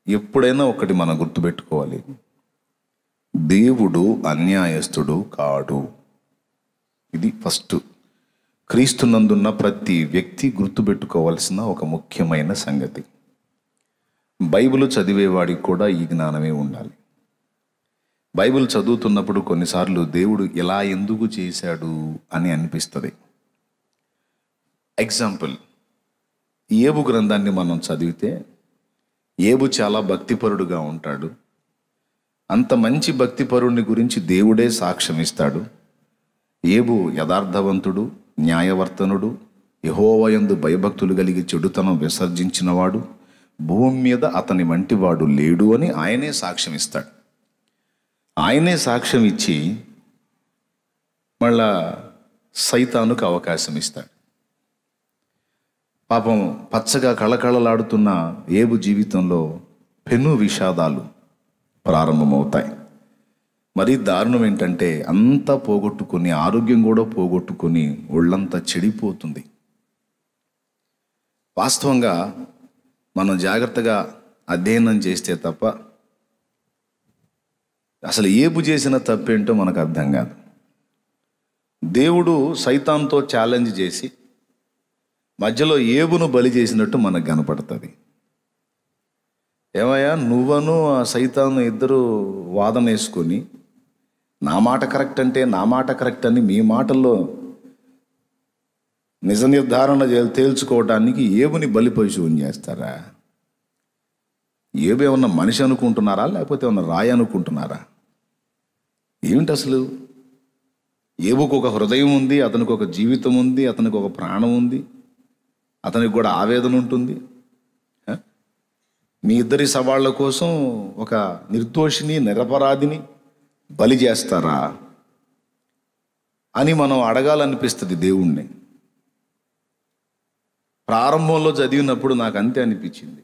ఎప్పుడైనా ఒకటి మనం గుర్తుపెట్టుకోవాలి, దేవుడు అన్యాయస్తుడు కాడు. ఇది ఫస్ట్ క్రీస్తునందున్న ప్రతి వ్యక్తి గుర్తుపెట్టుకోవాల్సిన ఒక ముఖ్యమైన సంగతి. బైబిల్ చదివేవాడికి కూడా ఈ జ్ఞానమే ఉండాలి. బైబిల్ చదువుతున్నప్పుడు కొన్నిసార్లు దేవుడు ఇలా ఎందుకు చేశాడు అని అనిపిస్తుంది. ఎగ్జాంపుల్, ఏబు గ్రంథాన్ని మనం చదివితే ఏబు చాలా భక్తిపరుడుగా ఉంటాడు. అంత మంచి భక్తిపరుడిని గురించి దేవుడే సాక్ష్యం ఇస్తాడు. ఏబు యథార్థవంతుడు, న్యాయవర్తనుడు, యెహోవాయందు భయభక్తులు కలిగి చెడుతనం విసర్జించినవాడు, భూమి మీద అతని వంటివాడు లేడు అని ఆయనే సాక్ష్యం ఇస్తాడు. ఆయనే సాక్ష్యం ఇచ్చి మళ్ళా సైతానుకు అవకాశం ఇస్తాడు. పాపం పచ్చగా కళకళలాడుతున్న ఏబు జీవితంలో పెను విషాదాలు ప్రారంభమవుతాయి. మరీ దారుణం ఏంటంటే అంతా పోగొట్టుకుని, ఆరోగ్యం కూడా పోగొట్టుకుని ఒళ్ళంతా చెడిపోతుంది. వాస్తవంగా మనం జాగ్రత్తగా అధ్యయనం చేస్తే తప్ప అసలు ఏబు చేసిన తప్పేంటో మనకు అర్థం కాదు. దేవుడు సైతాన్తో ఛాలెంజ్ చేసి మధ్యలో ఏబును బలి చేసినట్టు మనకు కనపడుతుంది. ఏమయ్యా, నువ్వను ఆ సైతాను ఇద్దరు వాదన వేసుకొని నా మాట కరెక్ట్ అంటే నా మాట కరెక్ట్ అని మీ మాటల్లో నిజ నిర్ధారణ తేల్చుకోవడానికి ఏబుని బలి పశువుని చేస్తారా? ఏబు ఏమన్నా మనిషి అనుకుంటున్నారా, లేకపోతే ఏమన్నా రాయి అనుకుంటున్నారా? ఏమిటి అసలు? ఏబుకు ఒక హృదయం ఉంది, అతనికి ఒక జీవితం ఉంది, అతనికి ఒక ప్రాణం ఉంది, అతనికి కూడా ఆవేదన ఉంటుంది. మీ ఇద్దరి సవాళ్ళ కోసం ఒక నిర్దోషిని, నిరపరాధిని బలి చేస్తారా అని మనం అడగాలనిపిస్తుంది దేవుణ్ణి. ప్రారంభంలో చదివినప్పుడు నాకు అంతే అనిపించింది.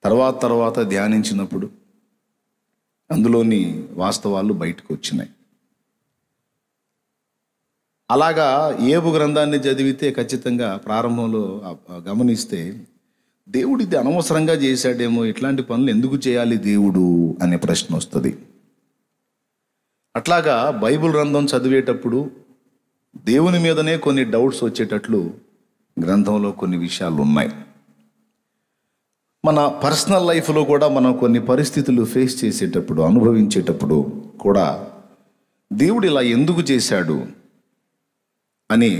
తర్వాత ధ్యానించినప్పుడు అందులోని వాస్తవాలు బయటకు వచ్చినాయి. అలాగా ఏబు గ్రంథాన్ని చదివితే ఖచ్చితంగా ప్రారంభంలో గమనిస్తే దేవుడు ఇది అనవసరంగా చేశాడేమో, ఇట్లాంటి పనులు ఎందుకు చేయాలి దేవుడు అనే ప్రశ్న వస్తుంది. అట్లాగా బైబిల్ గ్రంథం చదివేటప్పుడు దేవుని మీదనే కొన్ని డౌట్స్ వచ్చేటట్లు గ్రంథంలో కొన్ని విషయాలు ఉన్నాయి. మన పర్సనల్ లైఫ్లో కూడా మనం కొన్ని పరిస్థితులు ఫేస్ చేసేటప్పుడు, అనుభవించేటప్పుడు కూడా దేవుడు ఇలా ఎందుకు చేశాడు అని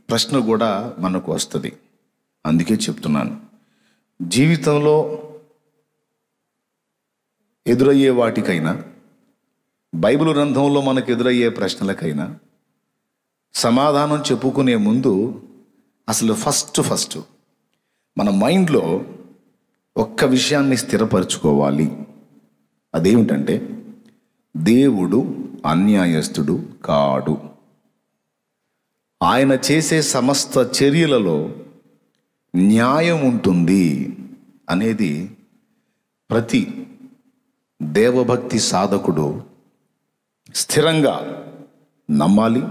ప్రశ్న కూడా మనకు వస్తుంది. అందుకే చెప్తున్నాను, జీవితంలో ఎదురయ్యే వాటికైనా, బైబిల్ గ్రంథంలో మనకు ఎదురయ్యే ప్రశ్నలకైనా సమాధానం చెప్పుకునే ముందు అసలు ఫస్ట్ మన మైండ్లో ఒక్క విషయాన్ని స్థిరపరచుకోవాలి. అదేమిటంటే దేవుడు అన్యాయస్తుడు కాడు. ఆయన చేసే సమస్త చర్యలలో న్యాయం ఉంటుంది అనేది ప్రతి దేవభక్తి సాధకుడు స్థిరంగా నమ్మాలి,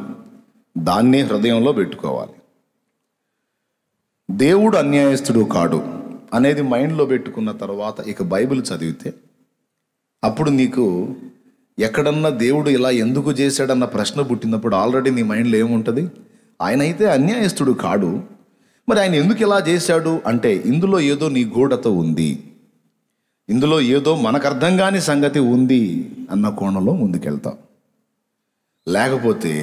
దాన్నే హృదయంలో పెట్టుకోవాలి. దేవుడు అన్యాయస్తుడు కాడు అనేది మైండ్లో పెట్టుకున్న తర్వాత ఇక బైబిల్ చదివితే అప్పుడు నీకు ఎక్కడన్నా దేవుడు ఇలా ఎందుకు చేశాడన్న ప్రశ్న పుట్టినప్పుడు ఆల్రెడీ నీ మైండ్లో ఏముంటుంది? ఆయన అయితే అన్యాయస్తుడు కాడు, మరి ఆయన ఎందుకు ఇలా చేశాడు అంటే ఇందులో ఏదో నీ గూఢత ఉంది, ఇందులో ఏదో మనకు అర్థం కాని సంగతి ఉంది అన్న కోణంలో ముందుకెళ్తాం. లేకపోతే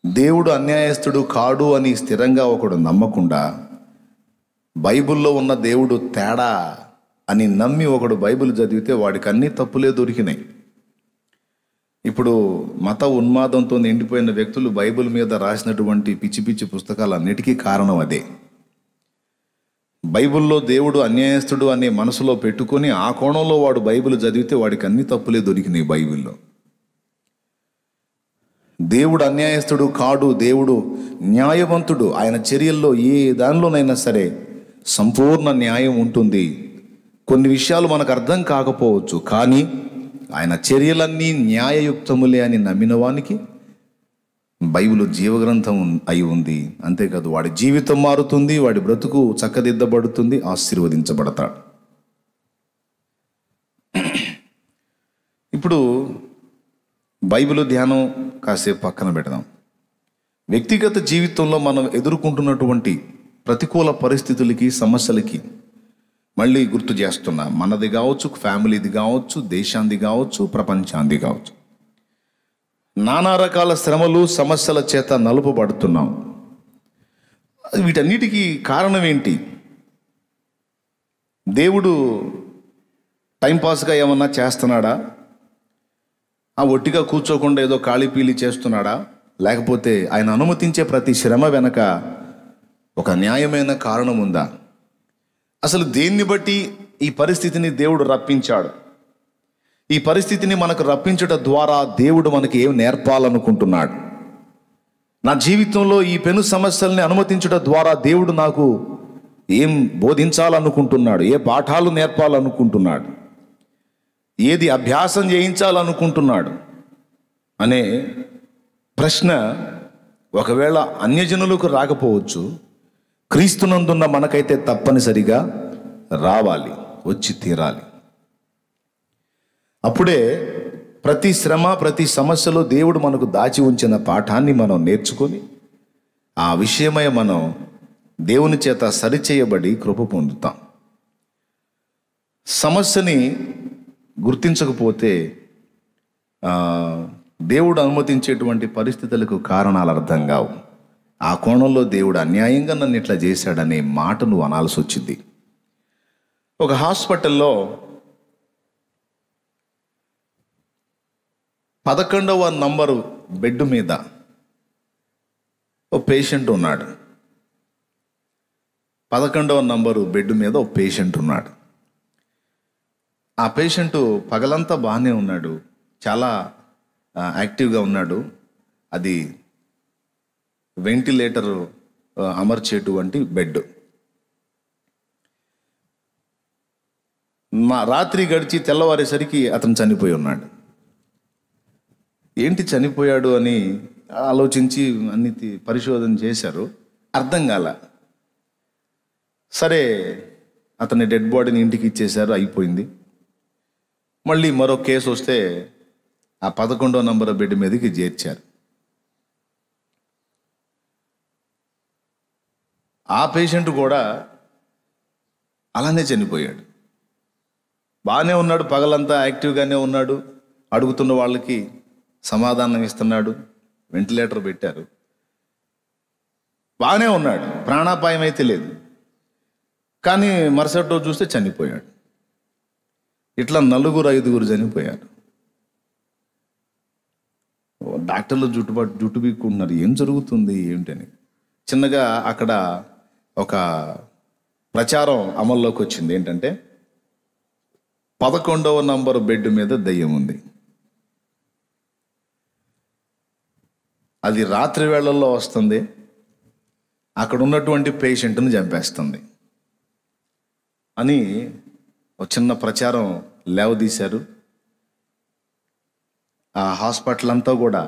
దేవుడు అన్యాయస్తుడు కాడు అని స్థిరంగా ఒకడు నమ్మకుండా బైబిల్లో ఉన్న దేవుడు తేడా అని నమ్మి ఒకడు బైబిల్ చదివితే వాడికి అన్ని తప్పులే దొరికినాయి. ఇప్పుడు మత ఉన్మాదంతో నిండిపోయిన వ్యక్తులు బైబిల్ మీద రాసినటువంటి పిచ్చి పుస్తకాలన్నిటికీ కారణం అదే. బైబిల్లో దేవుడు అన్యాయస్తుడు అనే మనసులో పెట్టుకొని ఆ కోణంలో వాడు బైబిల్ చదివితే వాడికి అన్ని తప్పులే దొరికినాయి బైబిల్లో. దేవుడు అన్యాయస్తుడు కాడు, దేవుడు న్యాయవంతుడు. ఆయన చర్యల్లో ఏ దానిలోనైనా సరే సంపూర్ణ న్యాయం ఉంటుంది. కొన్ని విషయాలు మనకు అర్థం కాకపోవచ్చు, కానీ ఆయన చర్యలన్నీ న్యాయయుక్తములే అని నమ్మిన వానికి బైబిల్ జీవగ్రంథం అయి ఉంది. అంతేకాదు వాడి జీవితం మారుతుంది, వాడి బ్రతుకు చక్కదిద్దబడుతుంది, ఆశీర్వదించబడతాడు. ఇప్పుడు బైబిల్ ధ్యానం కాసేపు పక్కన పెడదాం. వ్యక్తిగత జీవితంలో మనం ఎదుర్కొంటున్నటువంటి ప్రతికూల పరిస్థితులకి, సమస్యలకి మళ్ళీ గుర్తు చేస్తున్నా. మనది కావచ్చు, ఫ్యామిలీది కావచ్చు, దేశాంది కావచ్చు, ప్రపంచాంది కావచ్చు, నానా రకాల శ్రమలు, సమస్యల చేత నలుపబడుతున్నాం. వీటన్నిటికీ కారణం ఏంటి? దేవుడు టైంపాస్గా ఏమన్నా చేస్తున్నాడా? ఒట్టిగా కూర్చోకుండా ఏదో కాళీపీలి చేస్తున్నాడా? లేకపోతే ఆయన అనుమతించే ప్రతి శ్రమ వెనక ఒక న్యాయమైన కారణం ఉందా? అసలు దేన్ని బట్టి ఈ పరిస్థితిని దేవుడు రప్పించాడు? ఈ పరిస్థితిని మనకు రప్పించడం ద్వారా దేవుడు మనకి ఏం నేర్పాలనుకుంటున్నాడు? నా జీవితంలో ఈ పెను సమస్యల్ని అనుమతించడం ద్వారా దేవుడు నాకు ఏం బోధించాలనుకుంటున్నాడు? ఏ పాఠాలు నేర్పాలనుకుంటున్నాడు? ఏది అభ్యాసం చేయించాలనుకుంటున్నాడు అనే ప్రశ్న ఒకవేళ అన్యజనులకు రాకపోవచ్చు, క్రీస్తునందున్న మనకైతే తప్పనిసరిగా రావాలి, వచ్చి తీరాలి. అప్పుడే ప్రతి శ్రమ, ప్రతి సమస్యలో దేవుడు మనకు దాచి ఉంచిన పాఠాన్ని మనం నేర్చుకొని ఆ విషయమై మనం దేవుని చేత సరిచేయబడి కృప పొందుతాం. సమస్యని గుర్తించకపోతే దేవుడు అనుమతించేటువంటి పరిస్థితులకు కారణాలు అర్థం కావు. ఆ కోణంలో దేవుడు అన్యాయంగా నన్ను ఇట్లా చేశాడనే మాట నువ్వు అనాల్సి వచ్చింది. ఒక హాస్పిటల్లో 11వ నంబరు బెడ్ మీద ఓ పేషెంట్ ఉన్నాడు. 11వ నంబరు బెడ్ మీద ఓ పేషెంట్ ఉన్నాడు. ఆ పేషెంటు పగలంతా బాగానే ఉన్నాడు, చాలా యాక్టివ్గా ఉన్నాడు. అది వెంటిలేటర్ అమర్చేటువంటి బెడ్. రాత్రి గడిచి తెల్లవారేసరికి అతను చనిపోయి ఉన్నాడు. ఏంటి చనిపోయాడు అని ఆలోచించి అన్ని పరిశోధన చేశారు, అర్థం కాల. సరే అతని డెడ్ బాడీని ఇంటికి ఇచ్చేశారు, అయిపోయింది. మళ్ళీ మరో కేసు వస్తే ఆ 11వ నంబర్ బెడ్ మీదకి చేర్చారు. ఆ పేషెంట్ కూడా అలానే చనిపోయాడు. బాగానే ఉన్నాడు, పగలంతా యాక్టివ్గానే ఉన్నాడు, అడుగుతున్న వాళ్ళకి సమాధానం ఇస్తున్నాడు, వెంటిలేటర్ పెట్టారు, బాగానే ఉన్నాడు, ప్రాణాపాయం అయితే లేదు. కానీ మరుసటి రోజు చూస్తే చనిపోయాడు. ఇట్లా 4-5 చనిపోయారు. డాక్టర్లు జుట్టు పీక్కుంటున్నారు, ఏం జరుగుతుంది ఏమిటని. చిన్నగా అక్కడ ఒక ప్రచారం అమల్లోకి వచ్చింది. ఏంటంటే 11వ నంబర్ బెడ్ మీద దయ్యం ఉంది. అది రాత్రి వేళల్లో వస్తుంది, అక్కడ ఉన్నటువంటి పేషెంట్ని చంపేస్తుంది అని ఒక చిన్న ప్రచారం లేవదీశారు. ఆ హాస్పిటల్ అంతా కూడా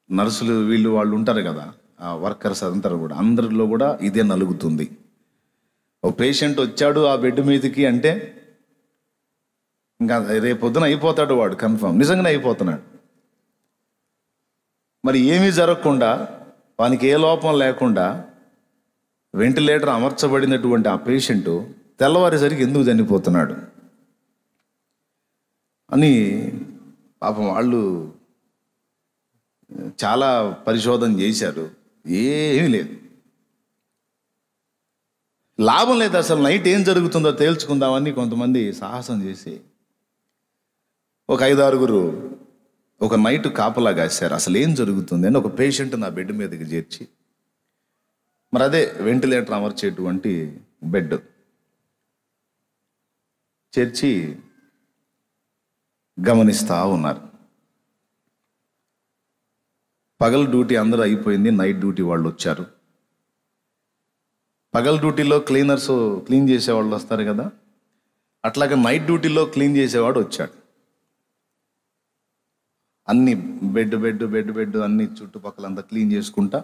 నర్సులు వాళ్ళు ఉంటారు కదా, ఆ వర్కర్స్ అంటారు కూడా, అందరిలో కూడా ఇదే నలుగుతుంది. ఓ పేషెంట్ వచ్చాడు ఆ బెడ్ మీదకి అంటే ఇంకా రేపొద్దున అయిపోతాడు వాడు, కన్ఫర్మ్, నిజంగానే అయిపోతున్నాడు. మరి ఏమీ జరగకుండా, వానికి ఏ లోపం లేకుండా వెంటిలేటర్ అమర్చబడినటువంటి ఆ పేషెంట్ తెల్లవారేసరికి ఎందుకు చనిపోతున్నాడు అని పాపం వాళ్ళు చాలా పరిశోధన చేశారు. ఏమీ లేదు, లాభం లేదు. అసలు నైట్ ఏం జరుగుతుందో తేల్చుకుందామని కొంతమంది సాహసం చేసి ఒక 5-6 ఒక నైట్ కాపలా కాశారు. అసలు ఏం జరుగుతుంది అని ఒక పేషెంట్ నా బెడ్ మీదకి చేర్చి, మరి అదే వెంటిలేటర్ అమర్చేటువంటి బెడ్ చేర్చి గమనిస్తూ ఉన్నారు. పగలు డ్యూటీ అందరూ అయిపోయింది, నైట్ డ్యూటీ వాళ్ళు వచ్చారు. పగల డ్యూటీలో క్లీన్ చేసేవాళ్ళు వస్తారు కదా, అట్లాగే నైట్ డ్యూటీలో క్లీన్ చేసేవాడు వచ్చాడు. అన్ని బెడ్ అన్ని చుట్టుపక్కలంతా క్లీన్ చేసుకుంటా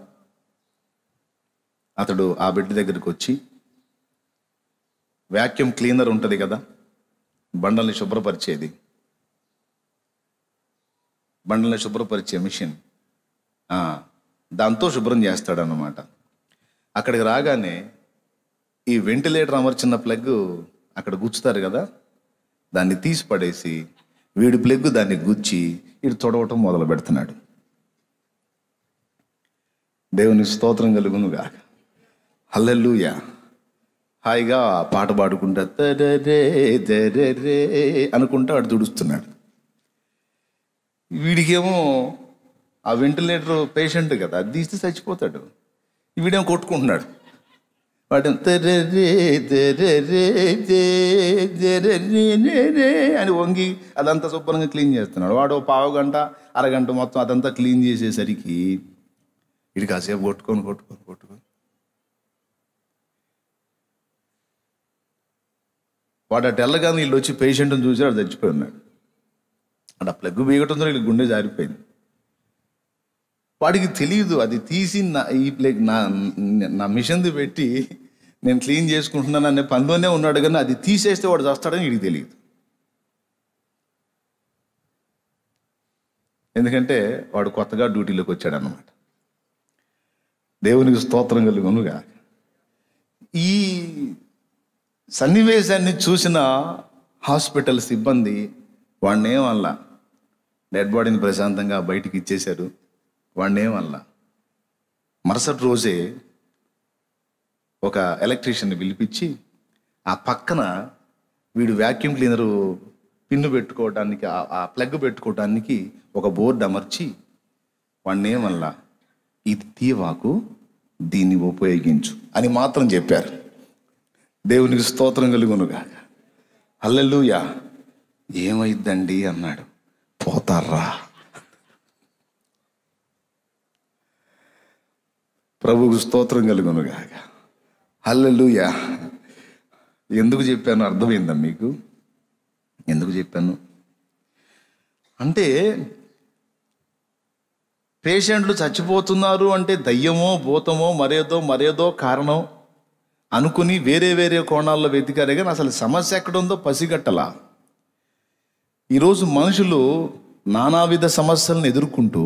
అతడు ఆ బెడ్ దగ్గరికి వచ్చి వాక్యూమ్ క్లీనర్ ఉంటుంది కదా, బండల్ని శుభ్రపరిచే మిషన్, దాంతో శుభ్రం చేస్తాడన్నమాట. అక్కడికి రాగానే ఈ వెంటిలేటర్ అమర్చిన ప్లగ్ అక్కడ గుచ్చుతారు కదా, దాన్ని తీసి పడేసి వీడి ప్లగ్ దాన్ని గుచ్చి వీడు తొడవటం మొదలు పెడుతున్నాడు. దేవుని స్తోత్రం కలుగునుగా. హల్లెలూయా. హాయిగా పాట పాడుకుంటా తరే అనుకుంటా వాడు తుడుస్తున్నాడు. వీడికేమో ఆ వెంటిలేటర్ పేషెంట్ కదా, అది తీస్తే చచ్చిపోతాడు. వీడేమో కొట్టుకుంటున్నాడు. వాడు అని వంగి అదంతా శుభ్రంగా క్లీన్ చేస్తున్నాడు. వాడు పావు గంట అరగంట మొత్తం అదంతా క్లీన్ చేసేసరికి వీడు కాసేపు కొట్టుకొని వాడు అటు వెళ్ళగానే వీళ్ళు వచ్చి పేషెంట్ని చూసి వాడు చచ్చిపోయి ఉన్నాడు. ఆ ప్లగ్ బీగటంతో వీళ్ళకి గుండె జారిపోయింది. వాడికి తెలియదు, అది తీసి ఈ ప్లగ్ నా మిషన్ది పెట్టి నేను క్లీన్ చేసుకుంటున్నాను అనే పనిలోనే ఉన్నాడు, కానీ అది తీసేస్తే వాడు చేస్తాడని వీడికి తెలియదు. ఎందుకంటే వాడు కొత్తగా డ్యూటీలోకి వచ్చాడు అన్నమాట. దేవునికి స్తోత్రం కలుగునుగా. ఈ సన్నివేశాన్ని చూసిన హాస్పిటల్ సిబ్బంది వాడినేమల్ల డెడ్ బాడీని ప్రశాంతంగా బయటికి ఇచ్చేశారు. వాడినేమల్ల మరుసటి రోజే ఒక ఎలక్ట్రీషియన్ని పిలిపించి ఆ పక్కన వీడు వ్యాక్యూమ్ క్లీనరు పిన్ను పెట్టుకోవడానికి ఆ ప్లగ్ పెట్టుకోవడానికి ఒక బోర్డు అమర్చి వాడినేమల్ల ఇది తీవాకు, దీన్ని ఉపయోగించు అని మాత్రం చెప్పారు. దేవునికి స్తోత్రం కలుగునుగా. హల్లెలూయా. ఏమైద్దండి అన్నాడు. పోతారా. ప్రభువుకు స్తోత్రం కలుగునుగా. హల్లెలూయా. ఎందుకు చెప్పాను అర్థమైందా మీకు? ఎందుకు చెప్పాను అంటే, పేషెంట్లు చచ్చిపోతున్నారు అంటే దయ్యమో భూతమో మరేదో కారణం అనుకుని వేరే కోణాల్లో వెతికారే కానీ అసలు సమస్య ఎక్కడుందో పసిగట్టలా. ఈరోజు మనుషులు నానావిధ సమస్యలను ఎదుర్కొంటూ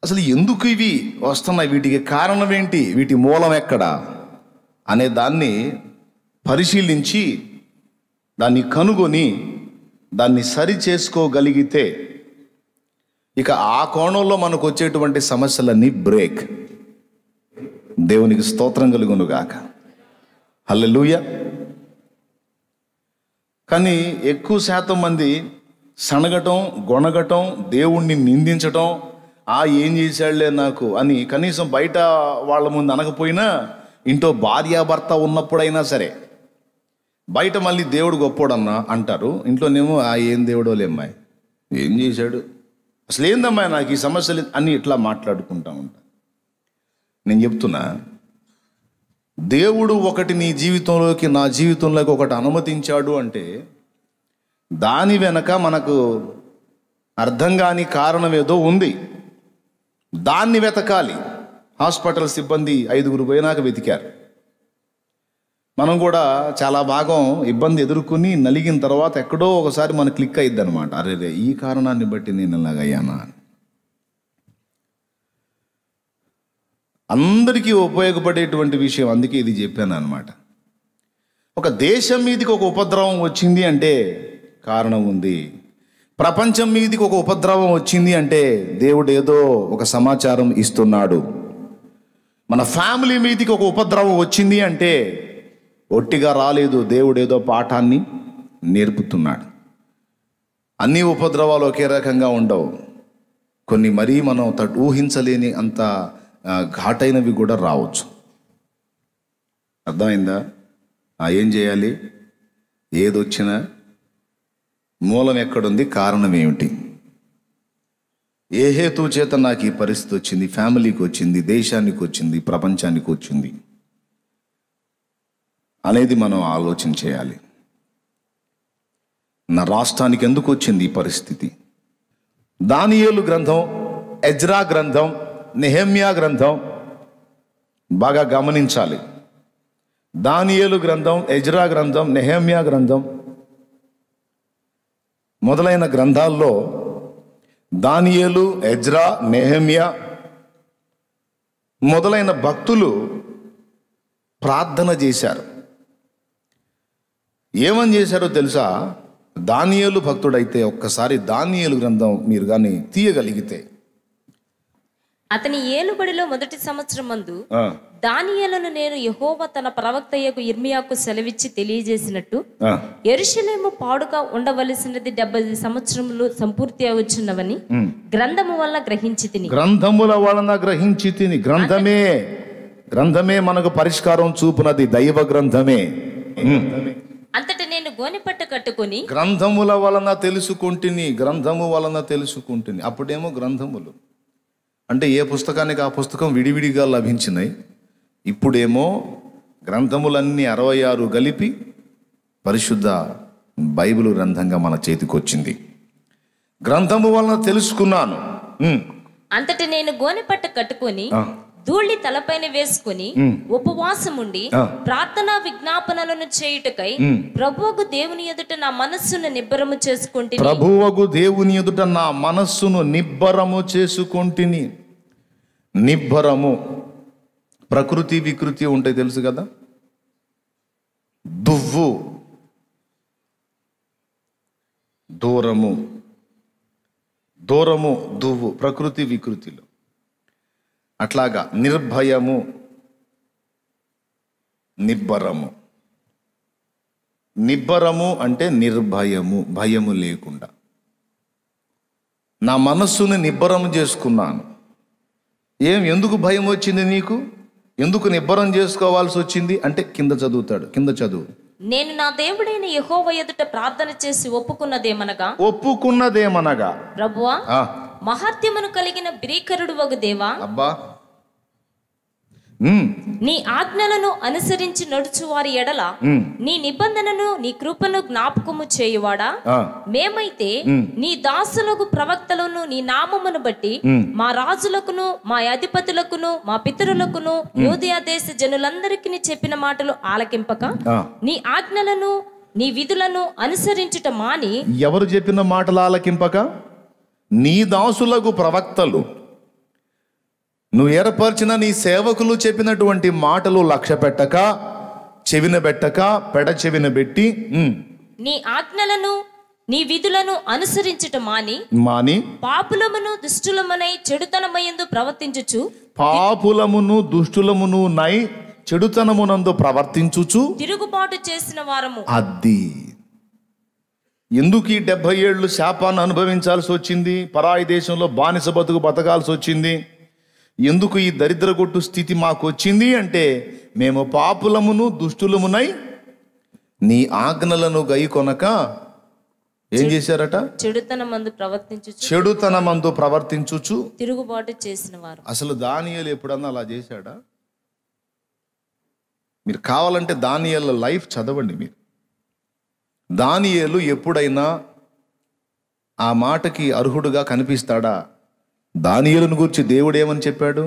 అసలు ఎందుకు ఇవి వస్తున్నాయి, వీటికి కారణం ఏంటి, వీటి మూలం ఎక్కడ అనే దాన్ని పరిశీలించి దాన్ని కనుగొని దాన్ని సరి చేసుకోగలిగితే ఇక ఆ కోణంలో మనకు వచ్చేటువంటి సమస్యలన్నీ బ్రేక్. దేవునికి స్తోత్రం కలుగునుగాక. హల్లెలూయా. కానీ ఎక్కువ శాతం మంది సనగటం, గొనగటం, దేవుణ్ణి నిందించటం, ఏం చేశాడులే నాకు అని కనీసం బయట వాళ్ళ ముందు అనకపోయినా ఇంట్లో భార్యాభర్త ఉన్నప్పుడైనా సరే బయట మళ్ళీ దేవుడు గొప్పోడన్నా అంటారు, ఇంట్లోనేమో ఏం దేవుడో లేమ్మాయి, ఏం చేశాడు, అసలు ఏందమ్మాయి నాకు ఈ సమస్యలు అని ఇట్లా మాట్లాడుకుంటా ఉంటా. నేను చెప్తున్నా, దేవుడు ఒకటి నీ జీవితంలోకి నా జీవితంలోకి ఒకటి అనుమతించాడు అంటే దాని వెనక మనకు అర్థం కాని కారణం ఏదో ఉంది. దాన్ని వెతకాలి. హాస్పిటల్ సిబ్బంది 5 పోయినాక వెతికారు. మనం కూడా చాలా భాగం ఇబ్బంది ఎదుర్కొని నలిగిన తర్వాత ఎక్కడో ఒకసారి మనకు క్లిక్ అయ్యిద్ది అనమాట. అరే ఈ కారణాన్ని బట్టి నేను ఇలాగయ్యానా అని. అందరికీ ఉపయోగపడేటువంటి విషయం, అందుకే ఇది చెప్పాను అనమాట. ఒక దేశం మీదకి ఒక ఉపద్రవం వచ్చింది అంటే కారణం ఉంది. ప్రపంచం మీదకి ఒక ఉపద్రవం వచ్చింది అంటే దేవుడు ఏదో ఒక సమాచారం ఇస్తున్నాడు. మన ఫ్యామిలీ మీదకి ఒక ఉపద్రవం వచ్చింది అంటే ఒట్టిగా రాలేదు, దేవుడు ఏదో పాఠాన్ని నేర్పుతున్నాడు. అన్ని ఉపద్రవాలు ఒకే రకంగా ఉండవు. కొన్ని మరీ మనం ఊహించలేని అంత ఘాటైనవి కూడా రావచ్చు. అర్థమైందా? ఏం చేయాలి? ఏదొచ్చినా మూలం ఎక్కడుంది, కారణం ఏమిటి, ఏ హేతు చేత నాకు ఈ పరిస్థితి వచ్చింది, ఫ్యామిలీకి వచ్చింది, దేశానికి వచ్చింది, ప్రపంచానికి వచ్చింది అనేది మనం ఆలోచన చేయాలి. నా రాష్ట్రానికి ఎందుకు వచ్చింది ఈ పరిస్థితి, దానియేలు గ్రంథం, ఎజ్రా గ్రంథం, నెహెమ్యా గ్రంథం బాగా గమనించాలి. దానియేలు గ్రంథం, ఎజ్రా గ్రంథం, నెహెమ్యా గ్రంథం మొదలైన గ్రంథాల్లో దానియేలు, ఎజ్రా, నెహెమ్యా మొదలైన భక్తులు ప్రార్థన చేశారు. ఏమని చేశారో తెలుసా? దానియేలు భక్తుడైతే ఒక్కసారి దానియేలు గ్రంథం మీరు కానీ తీయగలిగితే, అతని ఏలుబడిలో మొదటి సంవత్సరం మందు దానియేలును నేను యెహోవా తన ప్రవక్తయ్యకు ఇర్మియాకు సెలవిచ్చి తెలియజేసినట్టు యెరూషలేము పాడుగా ఉండవలసినది 70 సంవత్సరములు సంపూర్తి అవుచున్నవని గ్రంథము వల్ల గ్రహించి తిని. గ్రంథముల వలన గ్రహించి తిని. గ్రంథమే మనకు పరిష్కారం చూపునది, దైవ గ్రంథమే. అంతటి నేను గోనెపట్ట కట్టుకొని గ్రంథముల వలన తెలుసుకుంటుని, గ్రంథము వలన తెలుసుకుంటుని. అప్పుడేమో గ్రంథములు అంటే ఏ పుస్తకానికి ఆ పుస్తకం విడివిడిగా లభించినాయి. ఇప్పుడేమో గ్రంథములన్నీ 66 కలిపి పరిశుద్ధ బైబిల్ గ్రంథంగా మన చేతికి వచ్చింది. గ్రంథము వలన తెలుసుకున్నాను. అంతటి నేను గోనెపట్ట కట్టుకొని ధూళి తలపైన వేసుకుని ఉపవాసముండి ప్రార్థనా విజ్ఞాపనలను చేయుటకై ప్రభువుకు దేవుని ఎదుట నా మనస్సును నిబ్బరము చేసుకుంటుని. ప్రభువుకు దేవుని ఎదుట నా మనస్సును నిబ్బరము చేసుకుంటుని. నిబ్బరము, ప్రకృతి వికృతి ఉంటాయి తెలుసు కదా. దువ్వు, దూరము, దువ్వు ప్రకృతి వికృతిలో. అట్లాగా నిర్భయము, నిబ్బరము. నిబ్బరము అంటే నిర్భయము, భయము లేకుండా. నా మనస్సుని నిబ్బరం చేసుకున్నాను. ఎందుకు భయం వచ్చింది నీకు? ఎందుకు నిబ్బరం చేసుకోవాల్సి వచ్చింది అంటే కింద చదువుతాడు. కింద చదువు. నేను నా దేవుడైన యెహోవా ఎదుట ప్రార్థన చేసి ఒప్పుకున్నదేమనగా ప్రభువా, మహాత్యమును కలిగిన భీకరుడు వగు దేవా, అబ్బా, నీ ఆజ్ఞలను అనుసరించి నడుచు వారి ఎడల నీ నిబంధనను నీ కృపను జ్ఞాపకము చేయువాడా, మేమైతే నీ దాసులకు ప్రవక్తలను నీ నామమును బట్టి మా రాజులకును మా అధిపతులకును మా పితరులకును యూదయ దేశ జనులందరికీ చెప్పిన మాటలు ఆలకింపక నీ ఆజ్ఞలను నీ విధులను అనుసరించుట మాని. ఎవరు చెప్పిన మాటలు ఆలకింపక? నీ దాసులకు ప్రవక్తలు, నువ్వు ఏర్పరిచిన నీ సేవకులు చెప్పినటువంటి మాటలు లక్ష్య పెట్టక, చెవిన పెట్టక, పెడ చెవిన పెట్టి నీ ఆజ్ఞలను నీ విధులను అనుసరించుట మాని పాపులమును దుష్టులమునై చెడుతనమయందు ప్రవర్తించుచు, పాపులమును దుష్టులమును నై చెడుతనమునందు ప్రవర్తించుచు తిరుగుబాటు చేసిన వారము. అది ఎందుకు ఈ 70 ఏళ్ళు శాపాన్ని అనుభవించాల్సి వచ్చింది? పరాయి దేశంలో బానిస బతకాల్సి వచ్చింది. ఎందుకు ఈ దరిద్రగొట్టు స్థితి మాకు వచ్చింది అంటే, మేము పాపులమును దుష్టులమునై నీ ఆజ్ఞలను గైకొనక ఏం చేశారట? చెడుతనమందు ప్రవర్తించుచు తిరుగుబాటు చేసిన వారు. అసలు దానియేలు ఎప్పుడన్నా అలా చేశాడా? మీరు కావాలంటే దానియేలు లైఫ్ చదవండి. మీరు దానియేలు ఎప్పుడైనా ఆ మాటకి అర్హుడుగా కనిపిస్తాడా? దానియేలును గురించి దేవుడు ఏమని చెప్పాడు?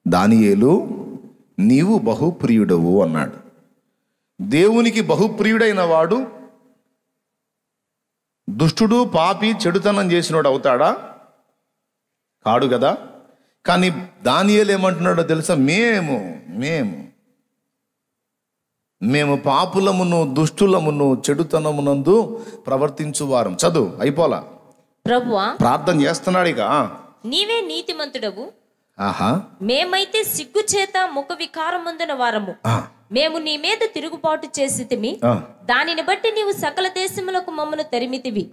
దానియేలు, నీవు బహుప్రియుడవు అన్నాడు. దేవునికి బహుప్రియుడైన వాడు దుష్టుడు, పాపి, చెడుతనం చేసినోడు అవుతాడా? కాడు కదా. కానీ దానియేలు ఏమంటున్నాడో తెలుసా? మేము పాపులమును దుష్టులమును చెడుతనమునందు ప్రవర్తించువారం. చదువు అయిపోలా. ప్రభువా, ప్రార్థన చేస్తున్నాడు ఇక. నీవే నీతిమంతుడవు. మేమైతే సిగ్గు చేత ముఖ వికారం పొందిన వారము. మేము నీ మీద తిరుగుబాటు చేసితిమి. దానిని బట్టి నీవు సకల దేశములకు మమ్మను తరిమితివి.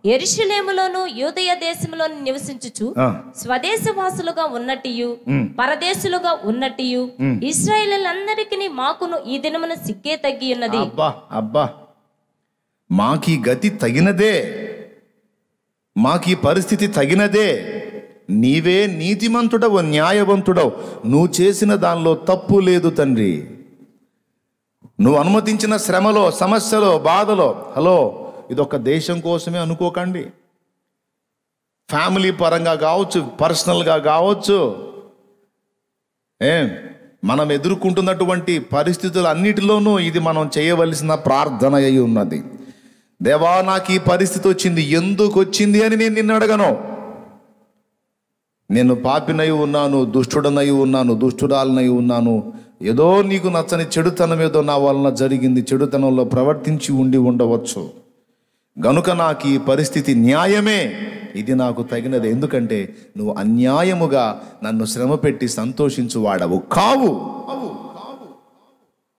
యెరూషలేములోను యూదయ దేశములోను నివసించుచు స్వదేశవాసులుగా ఉన్నట్టు పరదేశులుగా ఉన్నట్టు ఇశ్రాయేలీయులందరికీ మాకును ఈ దినమున సిగ్గే తగ్గి ఉన్నది. అబ్బా, మాకీ గతి తగినదే, మాకీ పరిస్థితి తగినదే. నీవే నీతిమంతుడవు, న్యాయవంతుడవు. నువ్వు చేసిన దానిలో తప్పు లేదు తండ్రి. నువ్వు అనుమతించిన శ్రమలో, సమస్యలో, బాధలో, ఇదొక దేశం కోసమే అనుకోకండి. ఫ్యామిలీ పరంగా కావచ్చు, పర్సనల్గా కావచ్చు. మనం ఎదుర్కొంటున్నటువంటి పరిస్థితులన్నిటిలోనూ ఇది మనం చేయవలసిన ప్రార్థన అయి ఉన్నది. దేవా, నాకు ఈ పరిస్థితి వచ్చింది, ఎందుకు వచ్చింది అని నేను నిన్ను అడగను. నేను పాపినై ఉన్నాను, దుష్టుడనై ఉన్నాను, దుష్టురాలనై ఉన్నాను, ఏదో నీకు నచ్చని చెడుతనం ఏదో నా వలన జరిగింది, చెడుతనంలో ప్రవర్తించి ఉండవచ్చు, గనుక నాకు ఈ పరిస్థితి న్యాయమే, ఇది నాకు తగినది. ఎందుకంటే నువ్వు అన్యాయముగా నన్ను శ్రమ పెట్టి సంతోషించు వాడవు కావు.